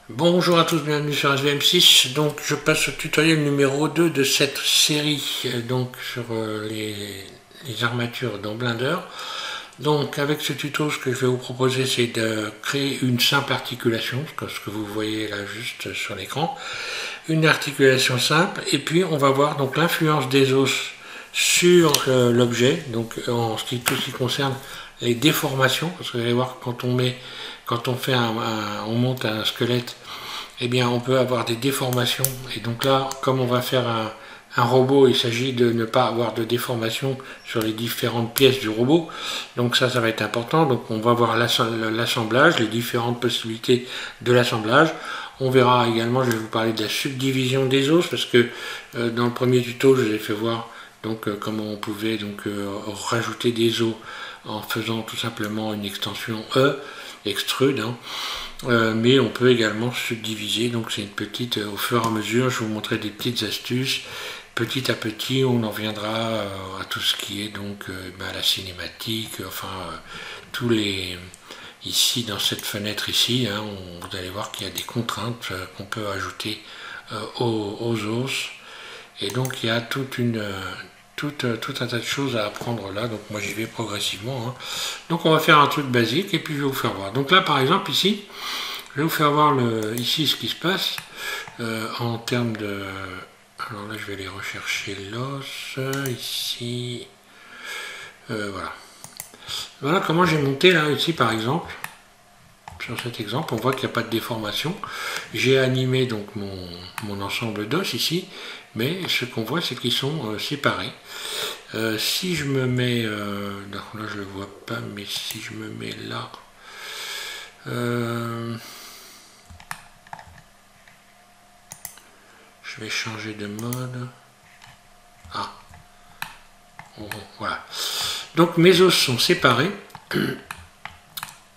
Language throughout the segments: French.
Bonjour à tous, bienvenue sur SVM6. Donc je passe au tutoriel numéro 2 de cette série donc sur les armatures dans Blender. Donc avec ce tuto, ce que je vais vous proposer, c'est de créer une simple articulation, comme ce que vous voyez là juste sur l'écran. Une articulation simple, et puis on va voir donc l'influence des os sur l'objet, donc en ce qui concerne les déformations, parce que vous allez voir quand on monte un squelette, eh bien on peut avoir des déformations, et donc là, comme on va faire un robot, il s'agit de ne pas avoir de déformation sur les différentes pièces du robot, donc ça va être important. Donc on va voir l'assemblage, les différentes possibilités de l'assemblage. On verra également, je vais vous parler de la subdivision des os, parce que dans le premier tuto, je vous ai fait voir donc comment on pouvait donc rajouter des os en faisant tout simplement une extension E, extrude, hein. Mais on peut également subdiviser, donc c'est une petite, au fur et à mesure, je vais vous montrer des petites astuces. Petit à petit, on en viendra à tout ce qui est donc la cinématique, enfin tous les... Ici, dans cette fenêtre ici, hein, vous allez voir qu'il y a des contraintes qu'on peut ajouter aux os. Et donc il y a tout un tas de choses à apprendre là, donc moi j'y vais progressivement, hein. Donc on va faire un truc basique et puis je vais vous faire voir. Donc là par exemple ici, je vais vous faire voir ici ce qui se passe en termes de... Alors là je vais aller rechercher l'os, ici, voilà. Voilà comment j'ai monté là ici par exemple. Sur cet exemple, on voit qu'il n'y a pas de déformation. J'ai animé donc mon ensemble d'os ici, mais ce qu'on voit, c'est qu'ils sont séparés. Si je me mets... non, là, je ne le vois pas, mais si je me mets là... je vais changer de mode. Ah. Bon, voilà. Donc, mes os sont séparés.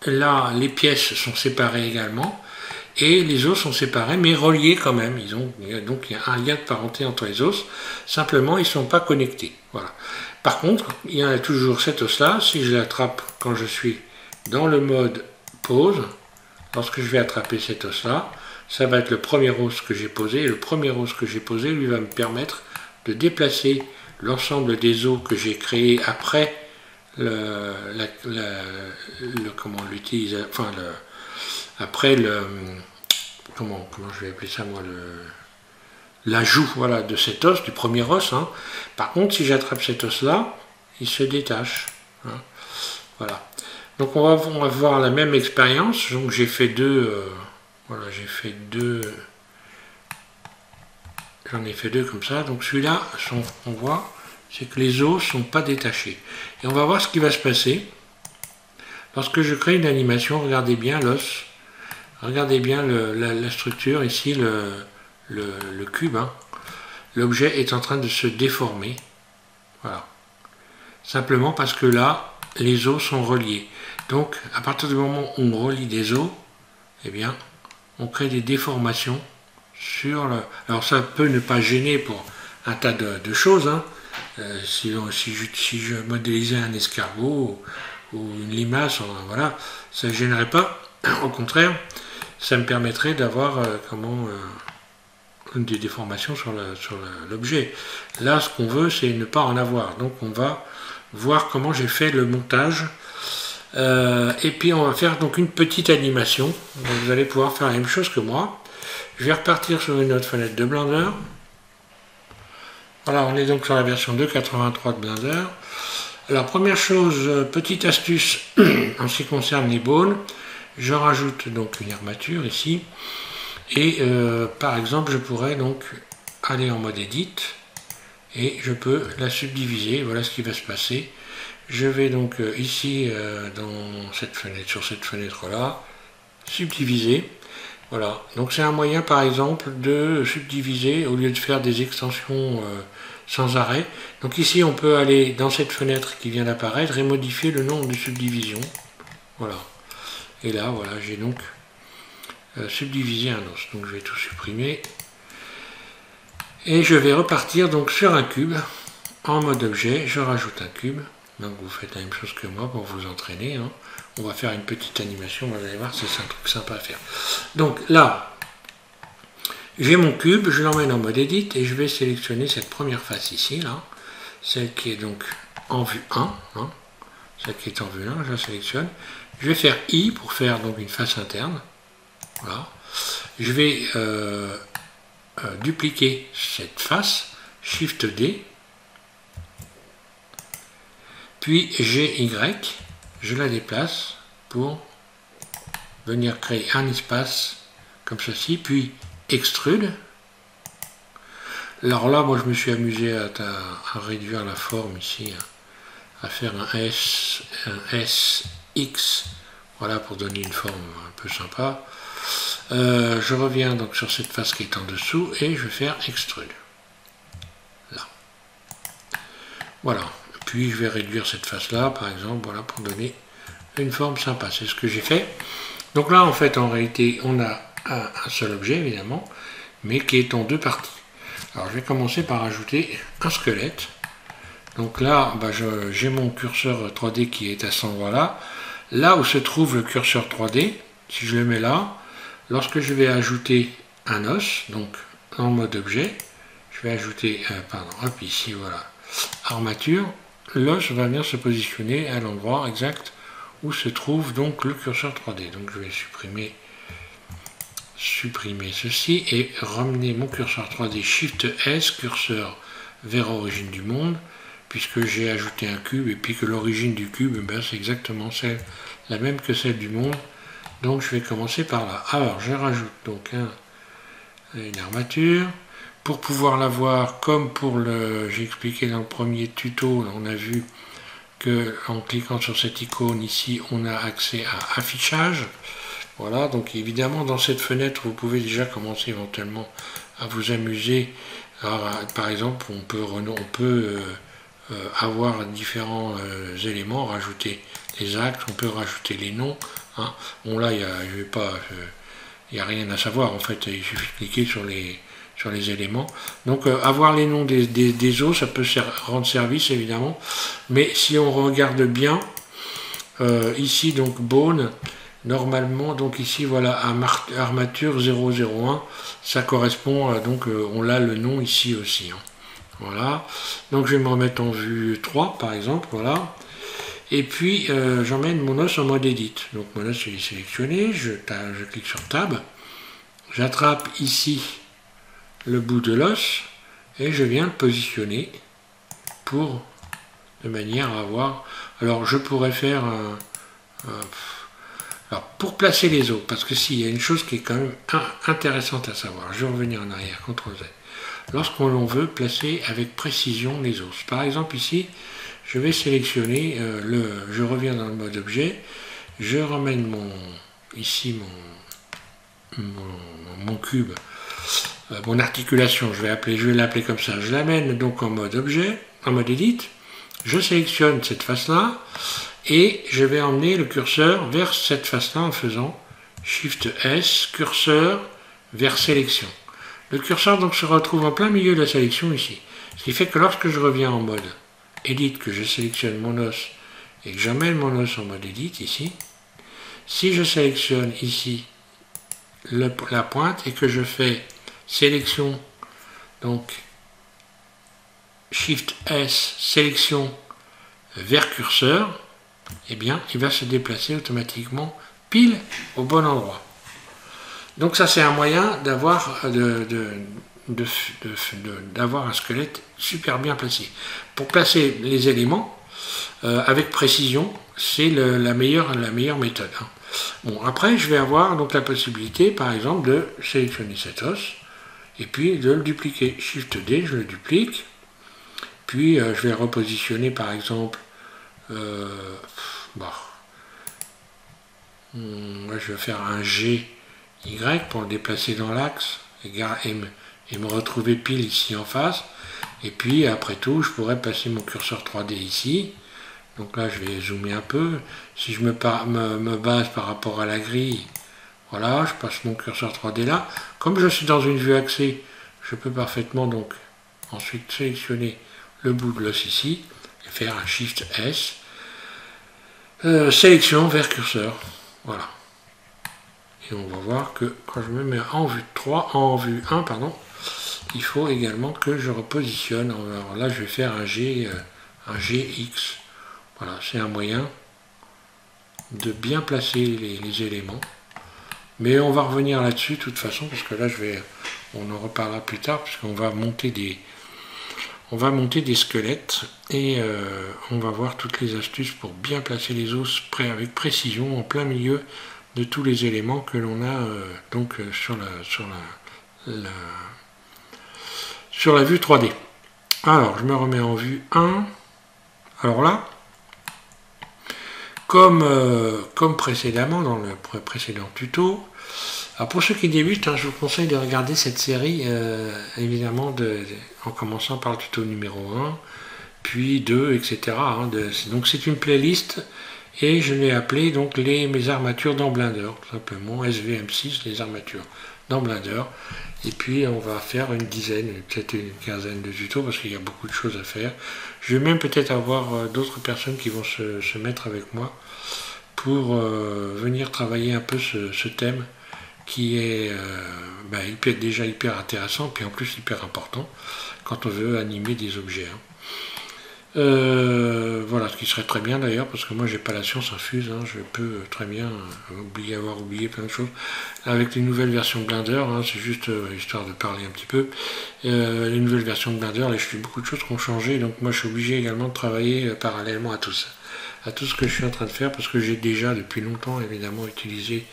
Là, les pièces sont séparées également, et les os sont séparés, mais reliés quand même. Donc il y a un lien de parenté entre les os, simplement ils ne sont pas connectés. Voilà. Par contre, il y a toujours cet os-là, si je l'attrape quand je suis dans le mode pose, lorsque je vais attraper cet os-là, ça va être le premier os que j'ai posé, et le premier os que j'ai posé lui va me permettre de déplacer l'ensemble des os que j'ai créés après comment on l'utilise, enfin après comment je vais appeler ça moi, l'ajout, voilà, de cet os, du premier os, hein. Par contre, si j'attrape cet os là, il se détache, hein. Voilà. Donc on va voir la même expérience. Donc j'ai fait voilà, j'en ai fait deux comme ça. Donc celui-là, on voit, c'est que les os ne sont pas détachés. Et on va voir ce qui va se passer lorsque je crée une animation. Regardez bien l'os, regardez bien la structure ici, le cube, hein. L'objet est en train de se déformer. Voilà. Simplement parce que là, les os sont reliés. Donc, à partir du moment où on relie des os, eh bien, on crée des déformations sur le... Alors ça peut ne pas gêner pour un tas de choses, hein. Si je modélisais un escargot ou une limace, voilà, ça ne gênerait pas. Au contraire, ça me permettrait d'avoir des déformations sur l'objet. Là, ce qu'on veut, c'est ne pas en avoir. Donc on va voir comment j'ai fait le montage. Et puis on va faire donc une petite animation. Donc vous allez pouvoir faire la même chose que moi. Je vais repartir sur une autre fenêtre de Blender. Voilà, on est donc sur la version 2.83 de Blender. Alors première chose, petite astuce en ce qui concerne les bones, je rajoute donc une armature ici, et par exemple je pourrais donc aller en mode Edit, et je peux la subdiviser. Voilà ce qui va se passer. Je vais donc ici dans cette fenêtre, sur cette fenêtre là, subdiviser. Voilà, donc c'est un moyen par exemple de subdiviser au lieu de faire des extensions sans arrêt. Donc ici on peut aller dans cette fenêtre qui vient d'apparaître et modifier le nombre de subdivisions. Voilà, et là voilà, j'ai donc subdivisé un os. Donc je vais tout supprimer et je vais repartir donc sur un cube en mode objet. Je rajoute un cube. Donc vous faites la même chose que moi pour vous entraîner, hein. On va faire une petite animation, vous allez voir, c'est un truc sympa à faire. Donc là, J'ai mon cube, je l'emmène en mode Edit et je vais sélectionner cette première face ici, là, celle qui est donc en vue 1, hein, celle qui est en vue 1, je la sélectionne. Je vais faire I pour faire donc une face interne. Voilà. Je vais dupliquer cette face, Shift D, puis GY, je la déplace pour venir créer un espace comme ceci, puis extrude. Alors là, moi je me suis amusé à réduire la forme ici, à faire un SX, voilà, pour donner une forme un peu sympa. Je reviens donc sur cette face qui est en dessous et je vais faire extrude. Là. Voilà. Puis je vais réduire cette face là, par exemple, voilà, pour donner une forme sympa. C'est ce que j'ai fait. Donc là, en fait, en réalité, on a un seul objet, évidemment, mais qui est en deux parties. Alors je vais commencer par ajouter un squelette. Donc là, bah, j'ai mon curseur 3D qui est à cet endroit-là. Là où se trouve le curseur 3D, si je le mets là, lorsque je vais ajouter un os, donc en mode objet, je vais ajouter, hop, ici, voilà, armature, l'os va venir se positionner à l'endroit exact où se trouve donc le curseur 3D. Donc je vais supprimer ceci et ramener mon curseur 3D Shift S, curseur vers origine du monde, puisque j'ai ajouté un cube et puis que l'origine du cube, ben, c'est exactement la même que celle du monde. Donc je vais commencer par là. Alors je rajoute donc une armature. Pour pouvoir la voir, comme pour j'ai expliqué dans le premier tuto, on a vu que en cliquant sur cette icône ici, on a accès à affichage. Voilà, donc évidemment dans cette fenêtre, vous pouvez déjà commencer éventuellement à vous amuser. Alors, par exemple, on peut avoir différents éléments, rajouter les axes, on peut rajouter les noms. Hein. Bon là, il n'y a rien à savoir, en fait, il suffit de cliquer sur les éléments. Donc avoir les noms des os, ça peut rendre service évidemment, mais si on regarde bien, ici donc bone, normalement, donc ici voilà, armature 001, ça correspond, donc on a le nom ici aussi. Hein. Voilà, donc je vais me remettre en vue 3 par exemple, voilà. Et puis j'emmène mon os en mode Edit. Donc mon os est sélectionné, je clique sur Tab, j'attrape ici le bout de l'os et je viens le positionner de manière à avoir. Alors je pourrais faire alors pour placer les os, parce que s'il y a une chose qui est quand même intéressante à savoir, je vais revenir en arrière, CTRL Z. Lorsqu'on veut placer avec précision les os. Par exemple ici, je vais sélectionner je reviens dans le mode objet, je ramène mon cube, mon articulation, je vais l'appeler comme ça, je l'amène donc en mode objet, en mode Edit, je sélectionne cette face-là, et je vais emmener le curseur vers cette face-là en faisant Shift S, curseur vers sélection. Le curseur donc se retrouve en plein milieu de la sélection ici, ce qui fait que lorsque je reviens en mode Edit, que je sélectionne mon os et que j'emmène mon os en mode Edit ici, si je sélectionne ici la pointe et que je fais sélection, donc Shift S, sélection vers curseur, eh bien il va se déplacer automatiquement pile au bon endroit. Donc ça c'est un moyen d'avoir d'avoir un squelette super bien placé. Pour placer les éléments avec précision, c'est la meilleure méthode. Hein. Bon, après je vais avoir donc la possibilité par exemple de sélectionner cet os et puis de le dupliquer. Shift D, je le duplique, puis je vais repositionner par exemple je vais faire un GY pour le déplacer dans l'axe et me retrouver pile ici en face. Et puis après tout, je pourrais passer mon curseur 3D ici. Donc là, je vais zoomer un peu. Si je me base par rapport à la grille, voilà, je passe mon curseur 3D là. Comme je suis dans une vue axée, je peux parfaitement donc ensuite sélectionner le bout de l'os ici et faire un Shift S. Sélection vers curseur. Voilà. Et on va voir que quand je me mets en vue 3, en vue 1, pardon, il faut également que je repositionne. Alors là, je vais faire un GX. Voilà, c'est un moyen de bien placer les éléments. Mais on va revenir là-dessus de toute façon, parce que là, on en reparlera plus tard, puisqu'on va monter des squelettes et on va voir toutes les astuces pour bien placer les os avec précision en plein milieu de tous les éléments que l'on a sur la vue 3D. Alors, je me remets en vue 1. Alors là, comme précédemment dans le précédent tuto, alors pour ceux qui débutent, je vous conseille de regarder cette série, évidemment, en commençant par le tuto numéro 1, puis 2, etc. Donc c'est une playlist, et je l'ai appelé donc mes armatures dans Blender, tout simplement, SVM6, les armatures dans Blender. Et puis on va faire une dizaine, peut-être une quinzaine de tutos, parce qu'il y a beaucoup de choses à faire. Je vais même peut-être avoir d'autres personnes qui vont se mettre avec moi pour venir travailler un peu ce thème qui est déjà hyper intéressant, puis en plus hyper important quand on veut animer des objets. Voilà, ce qui serait très bien d'ailleurs, parce que moi j'ai pas la science infuse, je peux très bien avoir oublié plein de choses. Avec les nouvelles versions de Blender, c'est juste histoire de parler un petit peu, les nouvelles versions de Blender, là, je beaucoup de choses qui ont changé, donc moi je suis obligé également de travailler parallèlement à tout ça, à tout ce que je suis en train de faire, parce que j'ai déjà depuis longtemps évidemment utilisé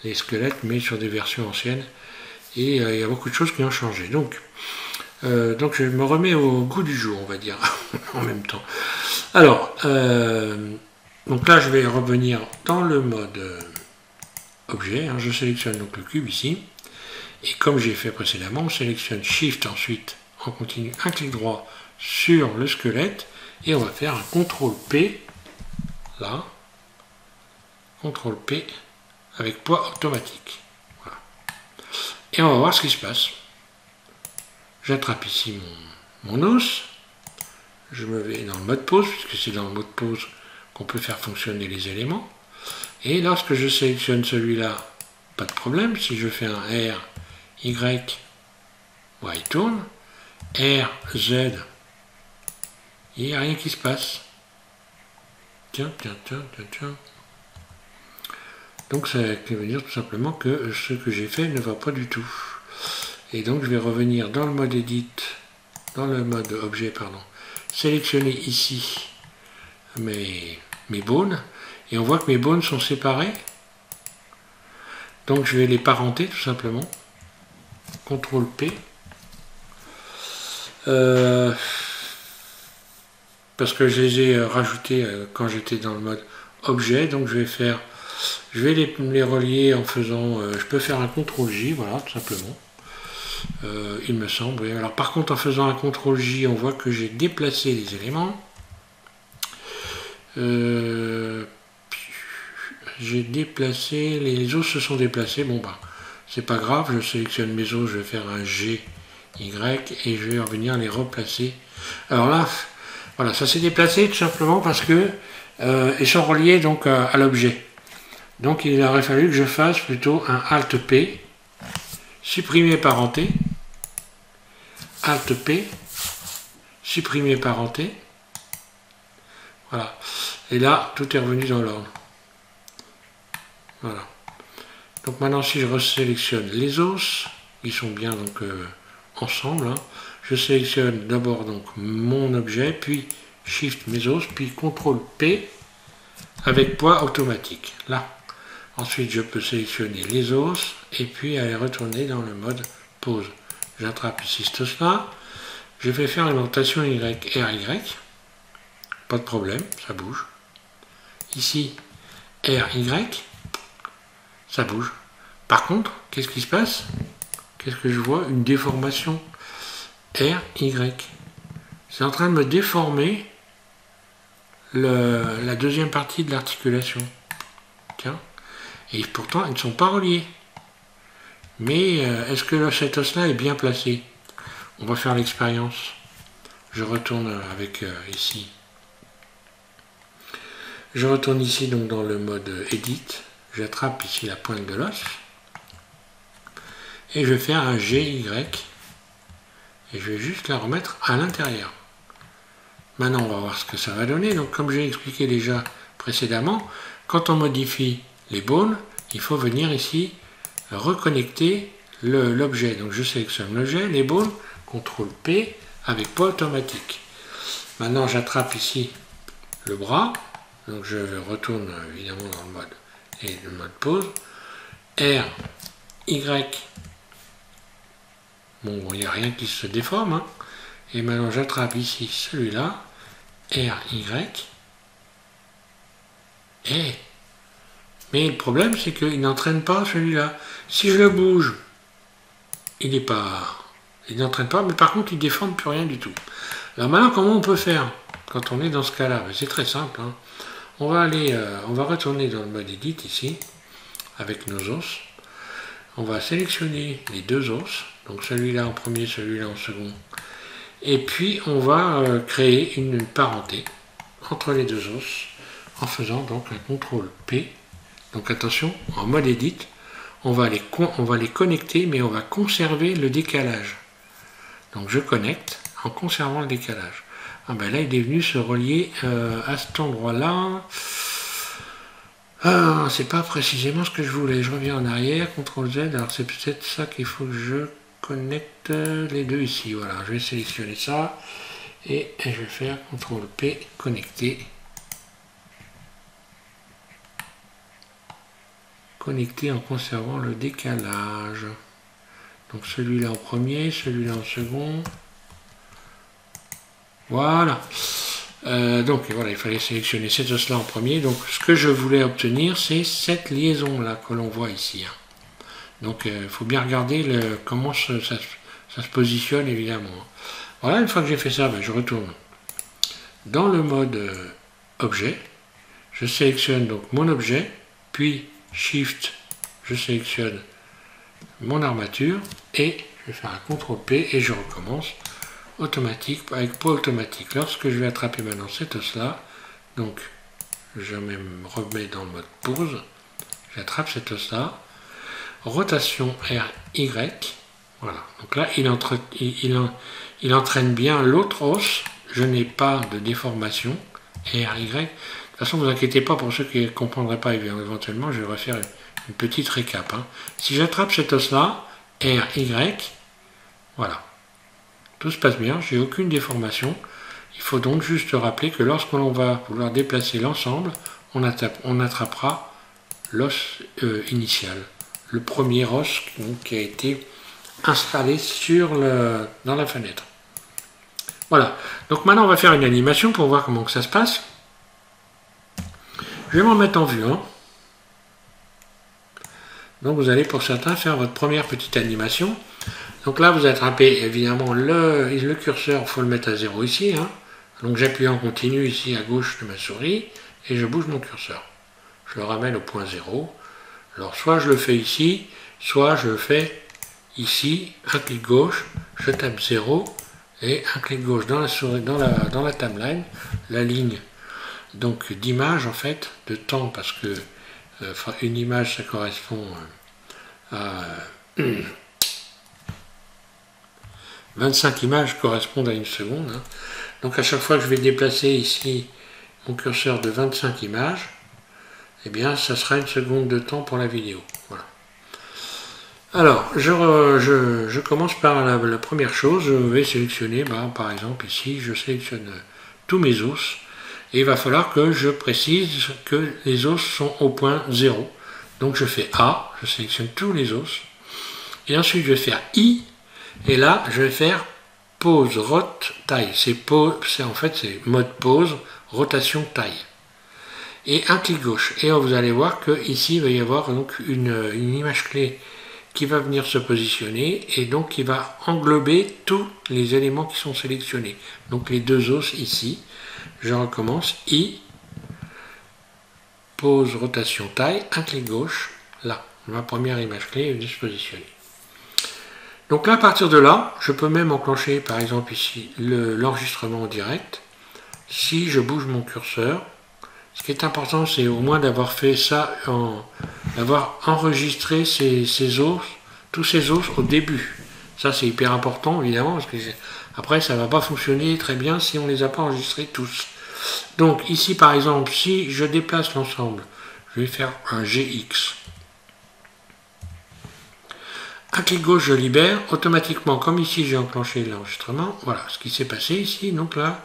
les squelettes, mais sur des versions anciennes, et il y a beaucoup de choses qui ont changé. Donc je me remets au goût du jour, on va dire, en même temps. Alors, donc là, je vais revenir dans le mode objet. Je sélectionne donc le cube ici. Et comme j'ai fait précédemment, on sélectionne Shift ensuite, en continu, un clic droit sur le squelette. Et on va faire un CTRL P, là. CTRL P, avec poids automatique. Voilà. Et on va voir ce qui se passe. J'attrape ici mon os, je me vais dans le mode pause, puisque c'est dans le mode pause qu'on peut faire fonctionner les éléments. Et lorsque je sélectionne celui-là, pas de problème, si je fais un R, Y, il tourne, R, Z, il n'y a rien qui se passe. Tiens. Donc ça veut dire tout simplement que ce que j'ai fait ne va pas du tout. Et donc je vais revenir dans le mode Edit, dans le mode objet, pardon, sélectionner ici mes bones, et on voit que mes bones sont séparés. Donc je vais les parenter tout simplement. CTRL P. Parce que je les ai rajoutés quand j'étais dans le mode objet, donc je vais les relier en faisant, je peux faire un CTRL J, voilà, tout simplement. Il me semble. Oui. Alors par contre, en faisant un CTRL J, on voit que j'ai déplacé les éléments. J'ai déplacé, les os se sont déplacés. Bon c'est pas grave, je sélectionne mes os, je vais faire un G, Y, et je vais revenir les replacer. Alors là, voilà, ça s'est déplacé tout simplement parce que ils sont reliés donc à l'objet. Donc il aurait fallu que je fasse plutôt un Alt P, supprimer parenté, Alt P, supprimer parenté, voilà. Et là, tout est revenu dans l'ordre. Voilà. Donc maintenant, si je resélectionne les os, ils sont bien donc ensemble. Je sélectionne d'abord donc mon objet, puis Shift mes os, puis CTRL P avec poids automatique. Là. Ensuite, je peux sélectionner les os et puis aller retourner dans le mode pause. J'attrape ici cet os-là. Je vais faire une rotation Y, RY. Pas de problème, ça bouge. Ici, RY, ça bouge. Par contre, qu'est-ce qui se passe? Qu'est-ce que je vois? Une déformation. RY. C'est en train de me déformer la deuxième partie de l'articulation. Tiens. Et pourtant, ils ne sont pas reliés. Mais est-ce que cet os-là est bien placé? On va faire l'expérience. Je retourne avec ici. Je retourne ici donc dans le mode Edit. J'attrape ici la pointe de l'os. et je vais faire un GY, et je vais juste la remettre à l'intérieur. Maintenant, on va voir ce que ça va donner. Donc, comme j'ai expliqué déjà précédemment, quand on modifie les bones, il faut venir ici reconnecter l'objet. Donc, je sélectionne l'objet, les bones, CTRL P avec pas automatique. Maintenant, j'attrape ici le bras. Donc, je retourne évidemment dans le mode et le mode pose. R, Y. Bon, il n'y a rien qui se déforme. Hein. Et maintenant, j'attrape ici celui-là. R, Y. Et. Mais le problème, c'est qu'il n'entraîne pas celui-là. Si je le bouge, il n'est pas. Il n'entraîne pas, mais par contre, il ne déforme plus rien du tout. Alors maintenant, comment on peut faire quand on est dans ce cas-là? C'est très simple. Hein. On va retourner dans le mode Edit ici, avec nos os. On va sélectionner les deux os, donc celui-là en premier, celui-là en second. Et puis, on va créer une parenté entre les deux os, en faisant donc un CTRL P. Donc attention, en mode Edit, on va les connecter, mais on va conserver le décalage. Donc je connecte en conservant le décalage. Ah ben là, il est venu se relier à cet endroit-là. Ah, c'est pas précisément ce que je voulais. Je reviens en arrière, CTRL Z. Alors c'est peut-être ça qu'il faut que je connecte les deux ici. Voilà, je vais sélectionner ça. Et je vais faire CTRL P, connecter. Connecter en conservant le décalage. Donc celui-là en premier, celui-là en second. Voilà. Donc voilà, il fallait sélectionner cet os-là en premier. Donc ce que je voulais obtenir, c'est cette liaison-là que l'on voit ici. Hein. Donc il faut bien regarder comment ça se positionne, évidemment. Voilà, une fois que j'ai fait ça, ben, je retourne dans le mode objet. Je sélectionne donc mon objet, puis Shift, je sélectionne mon armature, et je vais faire un CTRL P, et je recommence. Automatique, avec pas automatique. Lorsque je vais attraper maintenant cet os-là, donc je me remets dans le mode pause, j'attrape cet os-là, rotation RY, voilà. Donc là, il entraîne bien l'autre os, je n'ai pas de déformation, RY. De toute façon, ne vous inquiétez pas pour ceux qui ne comprendraient pas éventuellement, je vais refaire une petite récap. Hein. Si j'attrape cet os-là, RY, voilà. Tout se passe bien, j'ai aucune déformation. Il faut donc juste rappeler que lorsqu'on va vouloir déplacer l'ensemble, on attrapera l'os initial. Le premier os qui a été installé dans la fenêtre. Voilà. Donc maintenant, on va faire une animation pour voir comment que ça se passe. Je vais m'en mettre en vue 1. Donc vous allez pour certains faire votre première petite animation. Donc là, vous attrapez évidemment le curseur, il faut le mettre à 0 ici. Hein. Donc j'appuie en continu ici à gauche de ma souris et je bouge mon curseur. Je le ramène au point 0. Alors soit je le fais ici, soit je le fais ici, un clic gauche, je tape 0 et un clic gauche dans la souris, dans la timeline, la ligne donc d'image en fait, de temps, parce que une image ça correspond à 25 images correspondent à une seconde. Hein. Donc à chaque fois que je vais déplacer ici mon curseur de 25 images, eh bien ça sera une seconde de temps pour la vidéo. Voilà. Alors, je commence par la première chose, je vais sélectionner, par exemple ici, je sélectionne tous mes os, et il va falloir que je précise que les os sont au point 0. Donc je fais A, je sélectionne tous les os, et ensuite je vais faire I, et là, je vais faire pause, rot, taille. En fait, c'est mode pause, rotation, taille. Et un clic gauche. Et vous allez voir qu'ici, il va y avoir donc une image clé qui va venir se positionner et donc qui va englober tous les éléments qui sont sélectionnés. Donc les deux os ici. Je recommence. I, pause, rotation, taille, un clic gauche. Là, ma première image clé est venue se positionner. Donc là, à partir de là, je peux même enclencher, par exemple ici, l'enregistrement en direct. Si je bouge mon curseur, ce qui est important, c'est au moins d'avoir fait ça, d'avoir enregistré ces os tous ces os au début. Ça c'est hyper important évidemment, parce que après ça ne va pas fonctionner très bien si on ne les a pas enregistrés tous. Donc ici par exemple, si je déplace l'ensemble, je vais faire un GX. Un clic gauche, je libère. Automatiquement, comme ici j'ai enclenché l'enregistrement, voilà ce qui s'est passé ici. Donc là,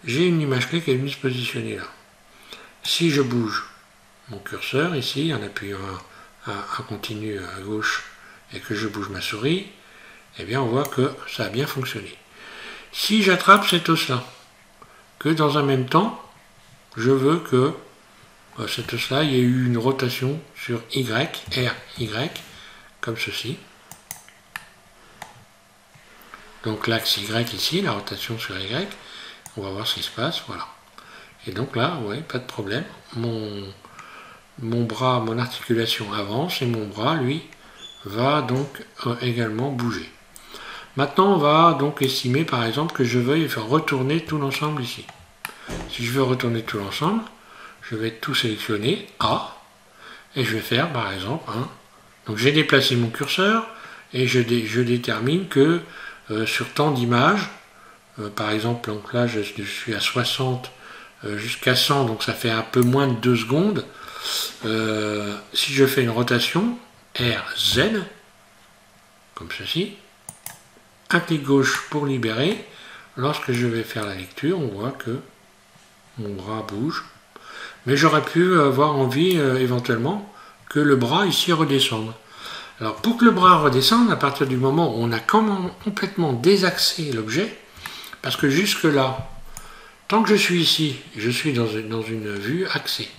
j'ai une image clé qui est venue se positionner là. Si je bouge mon curseur ici, en appuyant à continu à gauche et que je bouge ma souris, eh bien on voit que ça a bien fonctionné. Si j'attrape cet os-là, que dans un même temps, je veux que cet os-là, il y ait eu une rotation sur Y, R, Y, comme ceci. Donc l'axe Y ici, la rotation sur Y, on va voir ce qui se passe, voilà. Et donc là, ouais, pas de problème, mon bras, mon articulation avance et mon bras, lui, va donc également bouger. Maintenant, on va donc estimer par exemple que je veuille faire retourner tout l'ensemble ici. Si je veux retourner tout l'ensemble, je vais tout sélectionner, A, et je vais faire par exemple 1. Donc j'ai déplacé mon curseur et je détermine que sur tant d'images, par exemple, donc là je suis à 60 jusqu'à 100, donc ça fait un peu moins de 2 secondes. Si je fais une rotation, RZ, comme ceci, un clic gauche pour libérer, lorsque je vais faire la lecture, on voit que mon bras bouge. Mais j'aurais pu avoir envie éventuellement que le bras ici redescende. Alors pour que le bras redescende, à partir du moment où on a complètement désaxé l'objet, parce que jusque là, tant que je suis ici, je suis dans une vue axée.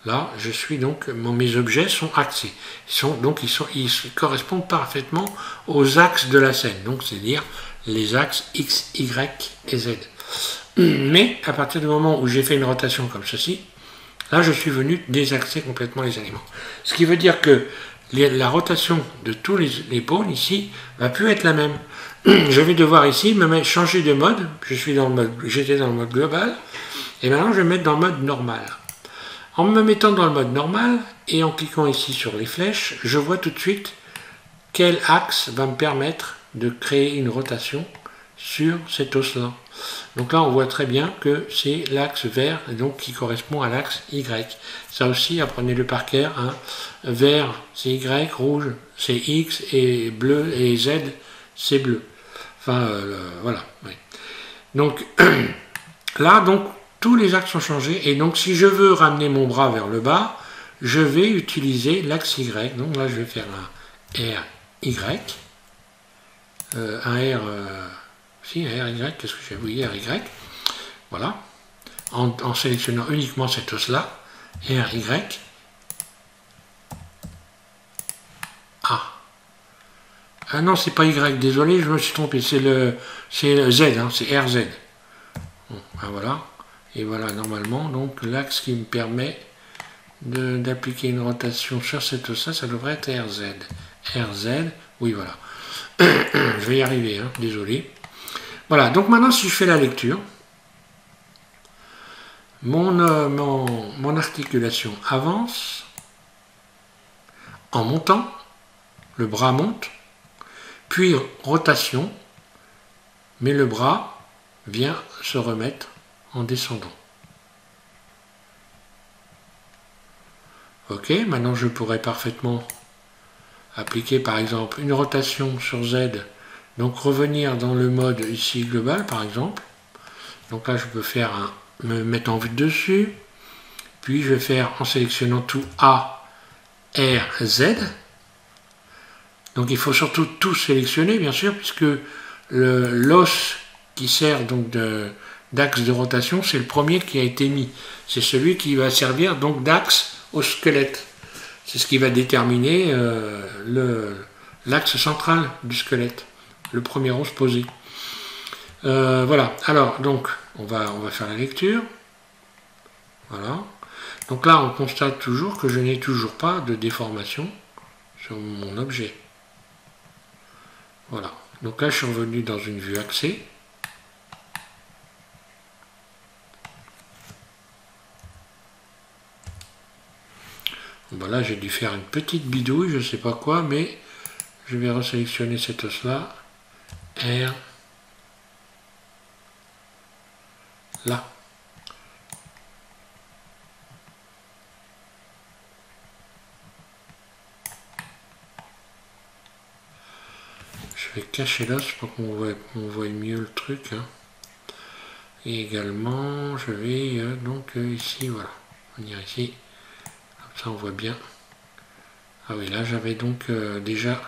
Là, je suis donc, mes objets sont axés. Ils correspondent parfaitement aux axes de la scène, donc c'est-à-dire les axes X, Y et Z. Mais à partir du moment où j'ai fait une rotation comme ceci, là je suis venu désaxer complètement les éléments. Ce qui veut dire que la rotation de tous les pôles ici va plus être la même. Je vais devoir ici changer de mode. J'étais dans le mode global et maintenant je vais me mettre dans le mode normal. En me mettant dans le mode normal et en cliquant ici sur les flèches, je vois tout de suite quel axe va me permettre de créer une rotation sur cet os-là. Donc là, on voit très bien que c'est l'axe vert, donc qui correspond à l'axe Y. Ça aussi, apprenez-le par cœur. Hein. Vert, c'est Y, rouge, c'est X, et bleu, et Z, c'est bleu. Enfin, voilà. Oui. Donc, là, donc, tous les axes sont changés. Et donc, si je veux ramener mon bras vers le bas, je vais utiliser l'axe Y. Donc là, je vais faire un RY. Un RY, qu'est-ce que j'ai oublié, RY, voilà, en sélectionnant uniquement cet os-là, RY, A. Ah non, c'est pas Y, désolé, je me suis trompé, c'est le Z, hein, c'est RZ. Bon, ben voilà, et voilà, normalement, donc l'axe qui me permet d'appliquer une rotation sur cet os-là, ça devrait être RZ. RZ, oui, voilà. Je vais y arriver, hein, désolé. Voilà, donc maintenant si je fais la lecture, mon articulation avance en montant, le bras monte, puis rotation, mais le bras vient se remettre en descendant. Ok, maintenant je pourrais parfaitement appliquer par exemple une rotation sur Z, donc revenir dans le mode ici global par exemple. Donc là je peux faire me mettre en vue dessus, puis je vais faire en sélectionnant tout A, R, Z. Donc il faut surtout tout sélectionner bien sûr, puisque l'os qui sert donc d'axe de rotation, c'est le premier qui a été mis. C'est celui qui va servir donc d'axe au squelette. C'est ce qui va déterminer l'axe central du squelette, le premier os posé. Voilà, alors donc on va faire la lecture. Voilà. Donc là on constate toujours que je n'ai toujours pas de déformation sur mon objet. Voilà. Donc là je suis revenu dans une vue axée. Bon, là j'ai dû faire une petite bidouille, je ne sais pas quoi, mais Je vais resélectionner cet os là, R, là. Je vais cacher l'os pour qu'on voit mieux le truc. Hein. Et également, je vais donc ici, voilà, venir ici, comme ça on voit bien. Ah oui, là j'avais donc déjà,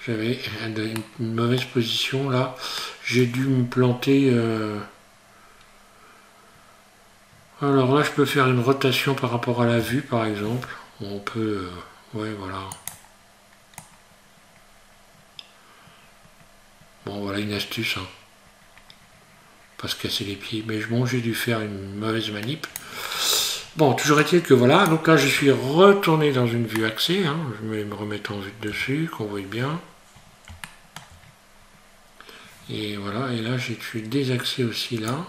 j'avais une mauvaise position là. J'ai dû me planter. Alors là, je peux faire une rotation par rapport à la vue, par exemple. On peut, ouais, voilà. Bon, voilà une astuce. Hein. Pas se casser les pieds. Mais bon, j'ai dû faire une mauvaise manip. Bon, toujours est-il que voilà. Donc là, je suis retourné dans une vue axée. Hein. Je vais me remettre en vue de dessus, qu'on voit bien. Et voilà. Et là, j'ai désaxé aussi là.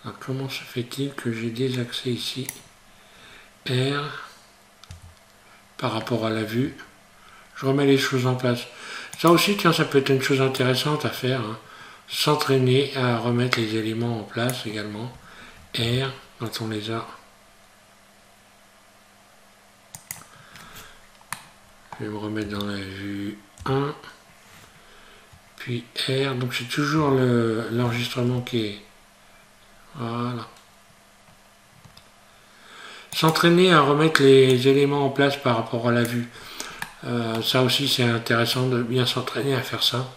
Alors, comment se fait-il que j'ai désaxé ici R par rapport à la vue? Je remets les choses en place. Ça aussi, tiens, ça peut être une chose intéressante à faire. Hein. S'entraîner à remettre les éléments en place également. R, quand on les a. Je vais me remettre dans la vue 1. Puis R. Donc c'est toujours l'enregistrement qui est... Voilà. S'entraîner à remettre les éléments en place par rapport à la vue. Ça aussi c'est intéressant de bien s'entraîner à faire ça.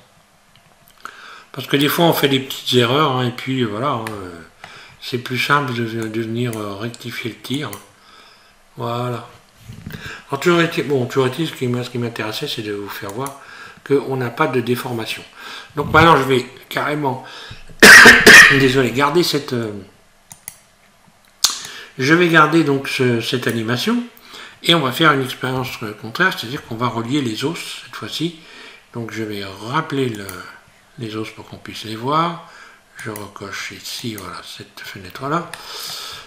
Parce que des fois on fait des petites erreurs hein, et puis voilà, c'est plus simple de venir rectifier le tir. Voilà. En théorie, bon, ce qui m'intéressait c'est de vous faire voir qu'on n'a pas de déformation. Donc maintenant je vais carrément, désolé, garder cette... je vais garder donc cette animation. Et on va faire une expérience contraire, c'est-à-dire qu'on va relier les os cette fois-ci. Donc je vais rappeler les os pour qu'on puisse les voir. Je recoche ici, voilà, cette fenêtre-là.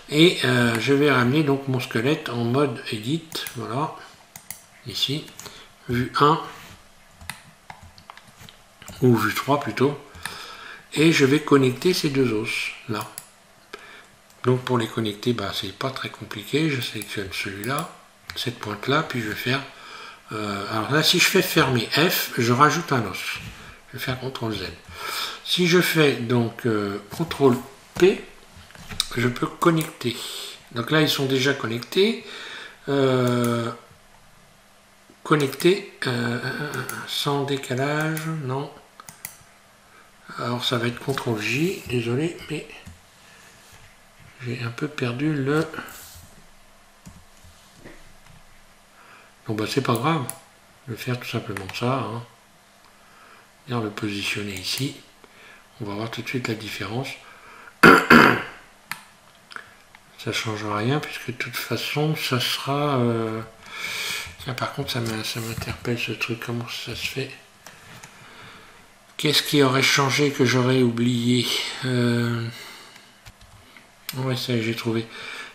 Et je vais ramener donc mon squelette en mode Edit. Voilà, ici, vue 1, ou vue 3 plutôt. Et je vais connecter ces deux os, là. Donc pour les connecter, bah, c'est pas très compliqué. Je sélectionne celui-là. Cette pointe là, puis je vais faire alors là si je fais fermer F, je rajoute un os, je vais faire CTRL Z. Si je fais donc CTRL P, je peux connecter. Donc là ils sont déjà connectés, sans décalage, non, alors ça va être CTRL J, désolé mais j'ai un peu perdu le... Donc bah c'est pas grave, je vais faire tout simplement ça, hein. Bien le positionner ici, on va voir tout de suite la différence. Ça change rien puisque de toute façon ça sera... Tiens par contre ça m'interpelle ce truc, comment ça se fait? Qu'est-ce qui aurait changé que j'aurais oublié? Ouais ça j'ai trouvé.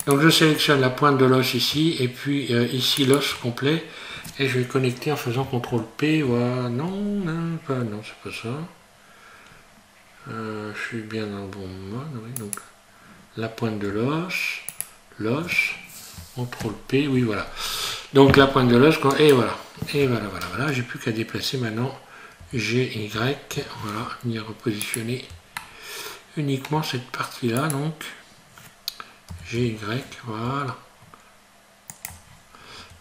Donc je sélectionne la pointe de l'os ici, et puis ici l'os complet, et je vais connecter en faisant CTRL P, voilà, non, c'est pas ça. Je suis bien dans le bon mode, oui, donc la pointe de l'os, CTRL P, oui voilà. Donc la pointe de l'os, et voilà, voilà, j'ai plus qu'à déplacer maintenant G, Y, voilà, venir repositionner uniquement cette partie-là, donc. GY, voilà.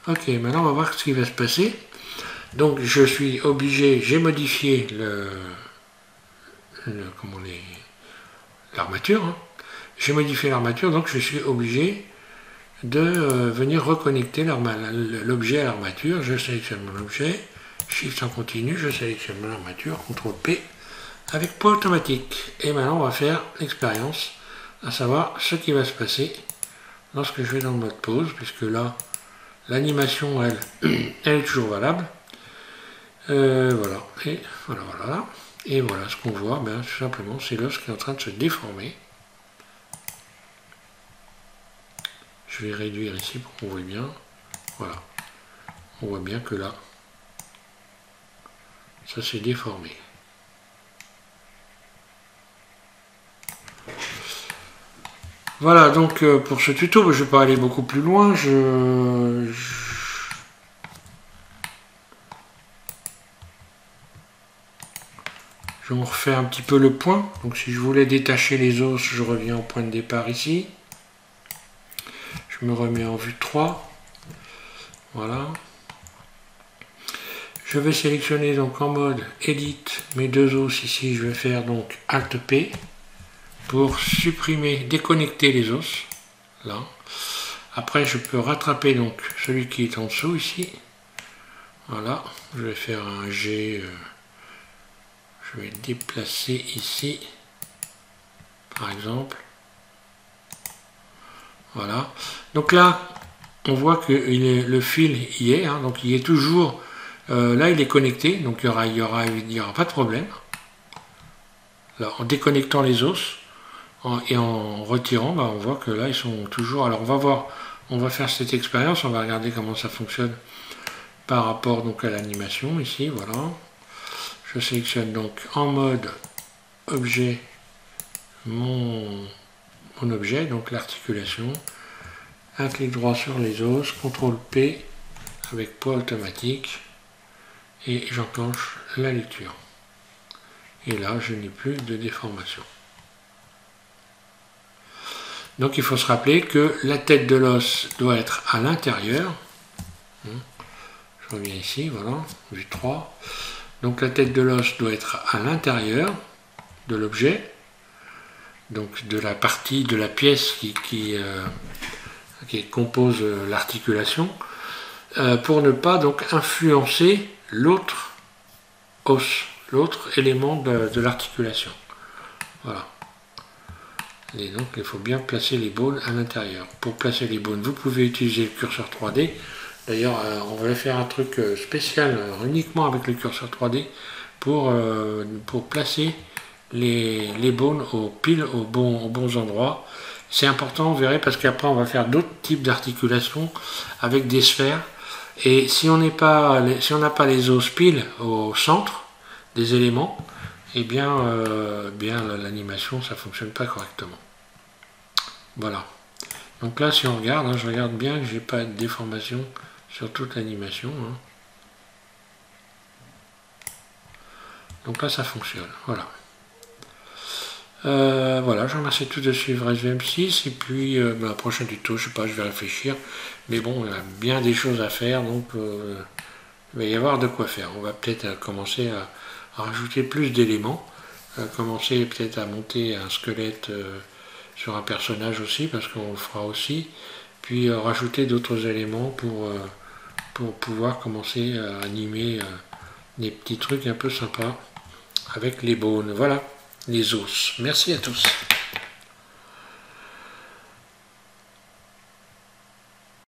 Ok, maintenant on va voir ce qui va se passer. Donc je suis obligé, j'ai modifié l'armature. Hein. J'ai modifié l'armature, donc je suis obligé de venir reconnecter l'objet à l'armature. Je sélectionne mon objet, Shift en continu, je sélectionne mon armature, CTRL P, avec point automatique. Et maintenant on va faire l'expérience, à savoir ce qui va se passer lorsque je vais dans le mode pause, puisque là, l'animation, elle est toujours valable. Voilà, et voilà. Et voilà, ce qu'on voit, ben, tout simplement, c'est l'os qui est en train de se déformer. Je vais réduire ici pour qu'on voit bien. Voilà. On voit bien que là, ça s'est déformé. Voilà, donc pour ce tuto, je ne vais pas aller beaucoup plus loin. Je me refais un petit peu le point. Donc si je voulais détacher les os, je reviens au point de départ ici. Je me remets en vue 3. Voilà. Je vais sélectionner donc en mode Edit mes deux os ici. Je vais faire donc Alt P pour supprimer, déconnecter les os. Là. Après, je peux rattraper donc celui qui est en dessous ici. Voilà. Je vais faire un G. Je vais déplacer ici, par exemple. Voilà. Donc là, on voit que le fil y est, hein, donc il est toujours. Là, il est connecté, donc il n'y aura pas de problème. Là, en déconnectant les os et en retirant, on voit que là, ils sont toujours. Alors, on va faire cette expérience, on va regarder comment ça fonctionne par rapport donc à l'animation ici. Voilà. Je sélectionne donc en mode objet mon objet, donc l'articulation. Un clic droit sur les os, CTRL P avec poids automatique et j'enclenche la lecture. Et là, je n'ai plus de déformation. Donc il faut se rappeler que la tête de l'os doit être à l'intérieur. Je reviens ici, voilà, vue 3. Donc la tête de l'os doit être à l'intérieur de l'objet, donc de la partie de la pièce qui compose l'articulation, pour ne pas donc influencer l'autre os, l'autre élément de l'articulation. Voilà. Et donc il faut bien placer les bones à l'intérieur. Pour placer les bones, vous pouvez utiliser le curseur 3D. D'ailleurs, on va faire un truc spécial uniquement avec le curseur 3D pour placer les bones pile aux bons endroits. C'est important, vous verrez, parce qu'après on va faire d'autres types d'articulations avec des sphères. Et si on n'a pas les os pile au centre des éléments, eh bien, l'animation ça fonctionne pas correctement. Voilà. Donc là, si on regarde, hein, je regarde bien que j'ai pas de déformation sur toute l'animation. Hein. Donc là, ça fonctionne. Voilà. Voilà, je vous remercie tous de suivre SVM6 et puis la prochaine tuto, je sais pas, je vais réfléchir, mais bon, il y a bien des choses à faire, donc il va y avoir de quoi faire. On va peut-être commencer à rajouter plus d'éléments, commencer peut-être à monter un squelette sur un personnage aussi, parce qu'on le fera aussi, puis rajouter d'autres éléments pour pouvoir commencer à animer des petits trucs un peu sympas avec les bones. Voilà. Les os. Merci à tous.